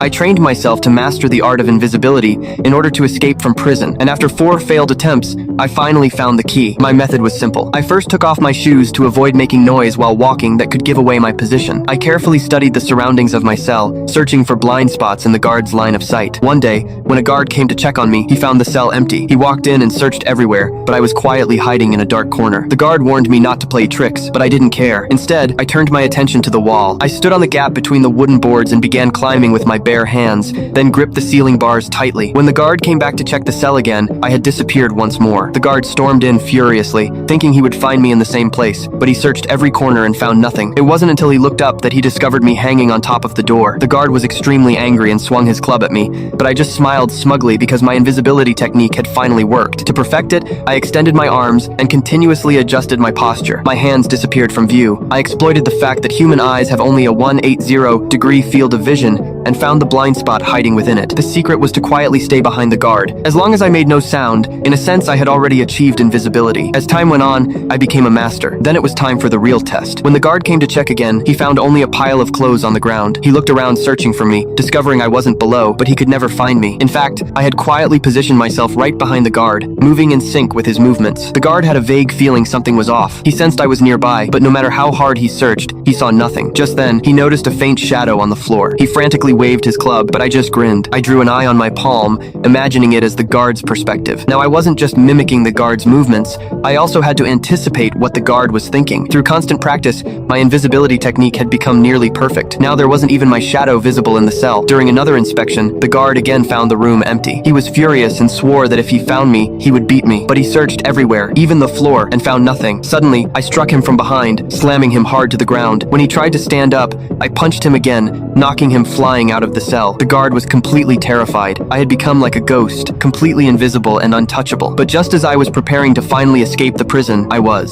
I trained myself to master the art of invisibility in order to escape from prison, and after 4 failed attempts, I finally found the key. My method was simple. I first took off my shoes to avoid making noise while walking that could give away my position. I carefully studied the surroundings of my cell, searching for blind spots in the guard's line of sight. One day, when a guard came to check on me, he found the cell empty. He walked in and searched everywhere, but I was quietly hiding in a dark corner. The guard warned me not to play tricks, but I didn't care. Instead, I turned my attention to the wall. I stood on the gap between the wooden boards and began climbing with my bare hands, then gripped the ceiling bars tightly. When the guard came back to check the cell again, I had disappeared once more. The guard stormed in furiously, thinking he would find me in the same place, but he searched every corner and found nothing. It wasn't until he looked up that he discovered me hanging on top of the door. The guard was extremely angry and swung his club at me, but I just smiled smugly because my invisibility technique had finally worked. To perfect it, I extended my arms and continuously adjusted my posture. My hands disappeared from view. I exploited the fact that human eyes have only a 180-degree field of vision and found the blind spot hiding within it. The secret was to quietly stay behind the guard. As long as I made no sound, in a sense I had already achieved invisibility. As time went on, I became a master. Then it was time for the real test. When the guard came to check again, he found only a pile of clothes on the ground. He looked around searching for me, discovering I wasn't below, but he could never find me. In fact, I had quietly positioned myself right behind the guard, moving in sync with his movements. The guard had a vague feeling something was off. He sensed I was nearby, but no matter how hard he searched, he saw nothing. Just then, he noticed a faint shadow on the floor. He frantically waved his club, but I just grinned. I drew an eye on my palm, imagining it as the guard's perspective. Now I wasn't just mimicking the guard's movements, I also had to anticipate what the guard was thinking. Through constant practice, my invisibility technique had become nearly perfect. Now there wasn't even my shadow visible in the cell. During another inspection, the guard again found the room empty. He was furious and swore that if he found me, he would beat me. But he searched everywhere, even the floor, and found nothing. Suddenly, I struck him from behind, slamming him hard to the ground. When he tried to stand up, I punched him again, knocking him flying out of the cell. The guard was completely terrified. I had become like a ghost, completely invisible and untouchable. But just as I was preparing to finally escape the prison, I was